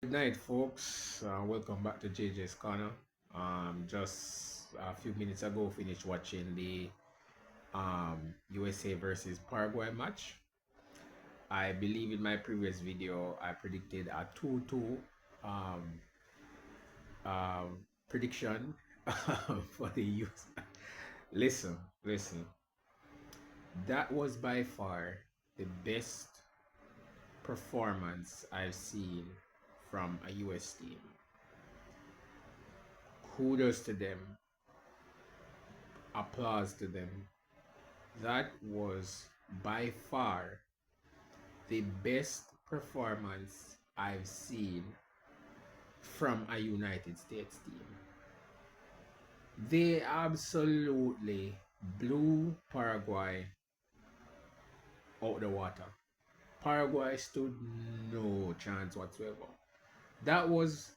Good night, folks. Welcome back to JJ's Corner. Just a few minutes ago, finished watching the USA versus Paraguay match. I believe in my previous video, I predicted a 2-2 um, prediction for the US. Listen. That was by far the best performance I've seen from a US team. Kudos to them, applause to them. That was by far the best performance I've seen from a United States team. They absolutely blew Paraguay out the water. Paraguay stood no chance whatsoever. That was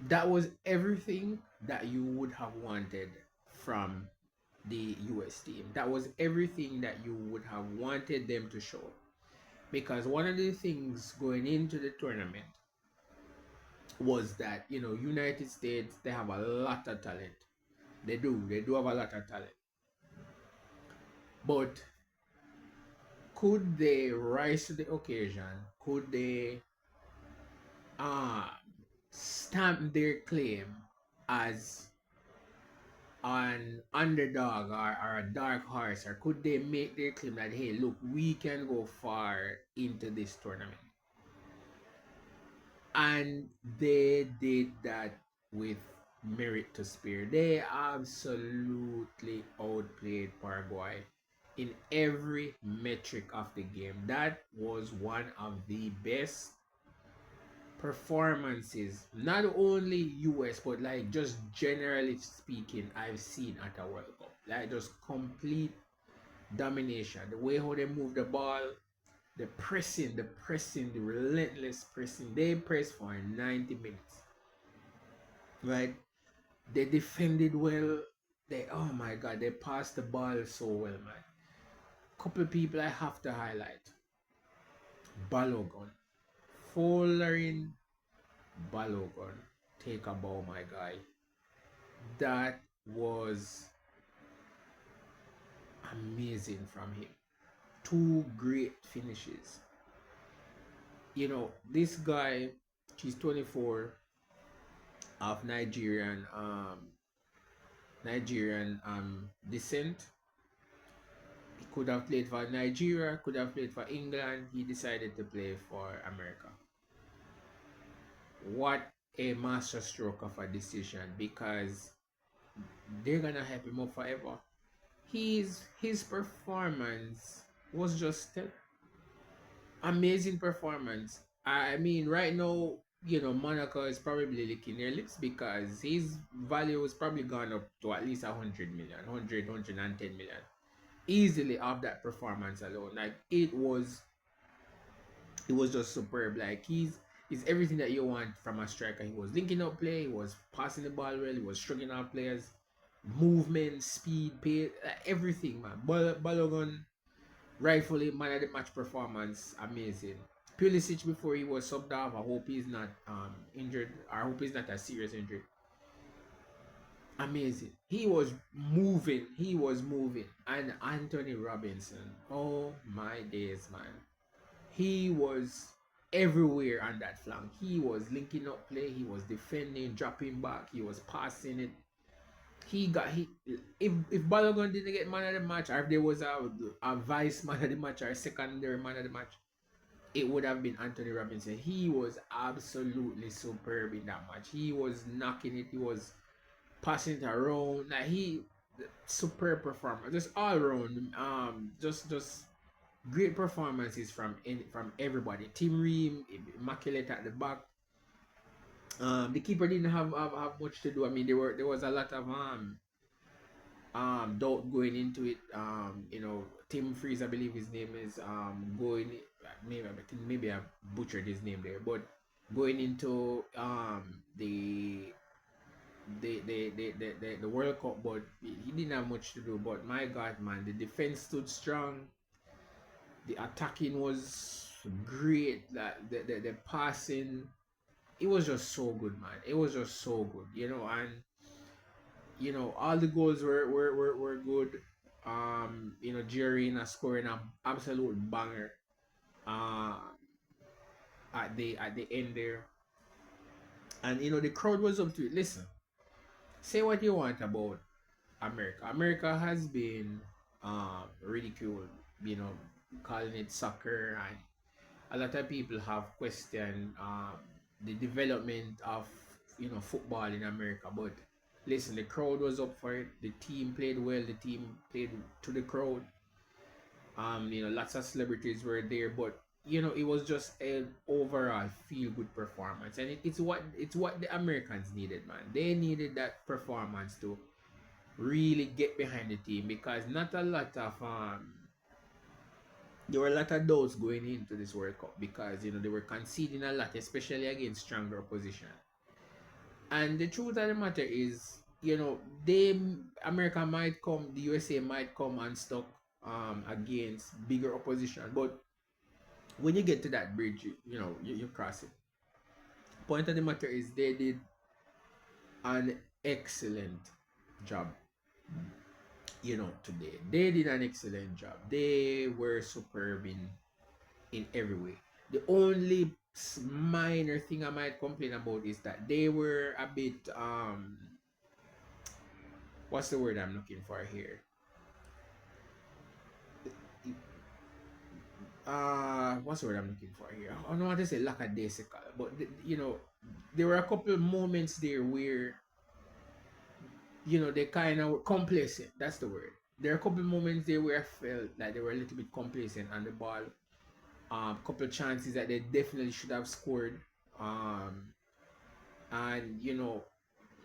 that was everything that you would have wanted from the US team. That was everything that you would have wanted them to show. Because one of the things going into the tournament was that, United States, they have a lot of talent. They do have a lot of talent. But could they rise to the occasion? Could they uh, stamp their claim as an underdog or a dark horse, or could they make their claim that, hey, look, we can go far into this tournament? And they did that with merit to spare. They absolutely outplayed Paraguay in every metric of the game. That was one of the best performances, not only US, but like just generally speaking, I've seen at a World Cup. Like just complete domination. The way how they move the ball, the relentless pressing. They pressed for 90 minutes. Right? They defended well. Oh my god, they passed the ball so well, man. Couple people I have to highlight. Balogun. Following Balogun. Take a bow, my guy. That was amazing from him. Two great finishes. This guy, he's 24, of Nigerian descent. He could have played for Nigeria, could have played for England. He decided to play for America. What a masterstroke of a decision, because they're gonna help him up forever. His performance was just amazing performance. I mean, right now, Monaco is probably licking their lips because his value has probably gone up to at least 100 million, 110 million. Easily off that performance alone. Like it was just superb. Like he's everything that you want from a striker. He was linking up play, he was passing the ball well, he was struggling out players, movement, speed, pace, everything, man. Balogun, rightfully man of the match performance, amazing. Pulisic, before he was subbed off, I hope he's not injured. I hope he's not a serious injury. Amazing. He was moving. And Anthony Robinson, oh my days, man. He was everywhere on that flank. He was linking up play, he was defending, dropping back, he was passing it. If Balogun didn't get man of the match, or if there was a vice man of the match or a secondary man of the match, it would have been Anthony Robinson. He was absolutely superb in that match. He was knocking it, he was passing it around. Like superb performer. Just all around. Just great performances from everybody. Team Ream, immaculate at the back. The keeper didn't have much to do. I mean, there was a lot of doubt going into it. Tim Freeze, I believe his name is, going, maybe I butchered his name there, but going into the World Cup, but he didn't have much to do. But my God, man, the defense stood strong. The attacking was great. Like the passing, it was just so good, man. It was just so good, and all the goals were good. Jerry scoring an absolute banger uh at the end there. And the crowd was up to it. Listen, say what you want about America. America has been ridiculed, calling it soccer, and a lot of people have questioned the development of football in America. But listen, the crowd was up for it. The team played well. The team played to the crowd. Lots of celebrities were there, but it was just an overall feel good performance, and it's what the Americans needed, man. They needed that performance to really get behind the team, because not a lot of there were a lot of doubts going into this World Cup, because they were conceding a lot, especially against stronger opposition. And the truth of the matter is, they America might come, the USA might come unstuck against bigger opposition, but when you get to that bridge, you cross it. Point of the matter is, they did an excellent job. Today they did an excellent job. They were superb in every way. The only minor thing I might complain about is that they were a bit what's the word I'm looking for here? What's the word I'm looking for here? I don't want to say lackadaisical, but there were a couple of moments there where they kind of were complacent. That's the word. There are a couple of moments there where I felt like they were a little bit complacent on the ball. Couple of chances that they definitely should have scored. And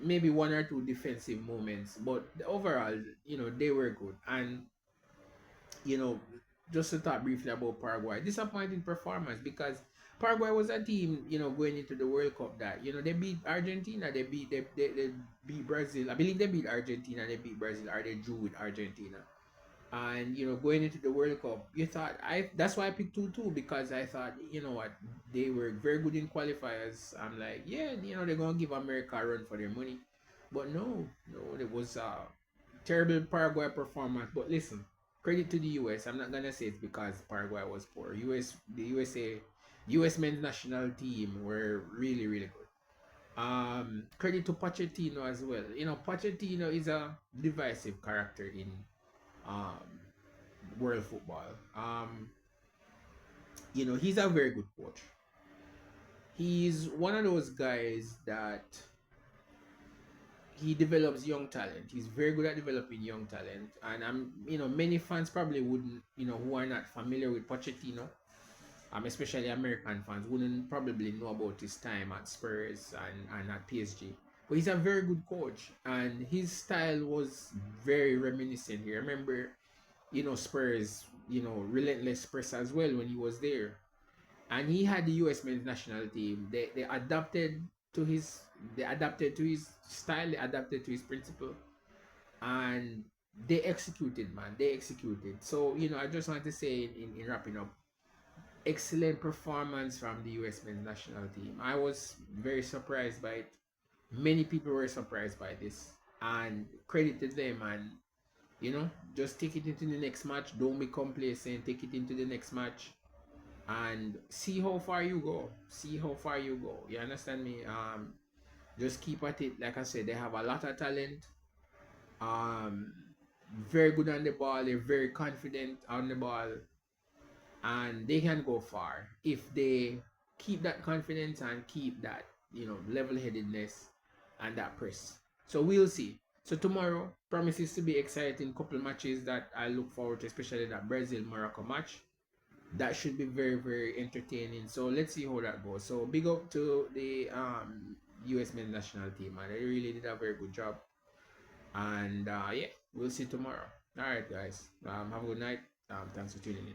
maybe one or two defensive moments, but overall, they were good. And you know, just to talk briefly about Paraguay, disappointing performance, because Paraguay was a team, going into the World Cup that, they beat Argentina, they beat Brazil. I believe they beat Argentina, they beat Brazil, or they drew with Argentina. And going into the World Cup, you thought that's why I picked 2-2, because I thought, what, they were very good in qualifiers. I'm like, yeah, they're gonna give America a run for their money. But no, it was terrible Paraguay performance. But listen, credit to the US. I'm not gonna say it's because Paraguay was poor. The US men's national team were really, really good. Credit to Pochettino as well. Pochettino is a divisive character in um world football. He's a very good coach. He's one of those guys that he develops young talent. He's very good at developing young talent. And many fans probably wouldn't, who are not familiar with Pochettino, especially American fans, wouldn't probably know about his time at Spurs and at PSG. But he's a very good coach, and his style was very reminiscent here. I remember, Spurs, relentless press as well when he was there. And he had the US men's national team. They adapted to his style, they adapted to his principle, and they executed, man. They executed. So, I just want to say, in wrapping up, excellent performance from the US men's national team. I was very surprised by it. Many people were surprised by this. And credit to them, and just take it into the next match. Don't be complacent. Take it into the next match and see how far you go. See how far you go. You understand me? Just keep at it. Like I said, they have a lot of talent. Um, Very good on the ball. They're very confident on the ball, and they can go far if they keep that confidence and keep that level-headedness and that press. So we'll see. So tomorrow promises to be exciting. Couple matches that I look forward to, especially that Brazil Morocco match. That should be very, very entertaining. So let's see how that goes. So big up to the US men's national team, man. They really did a very good job. And yeah, we'll see tomorrow. All right, guys. Have a good night. Thanks for tuning in.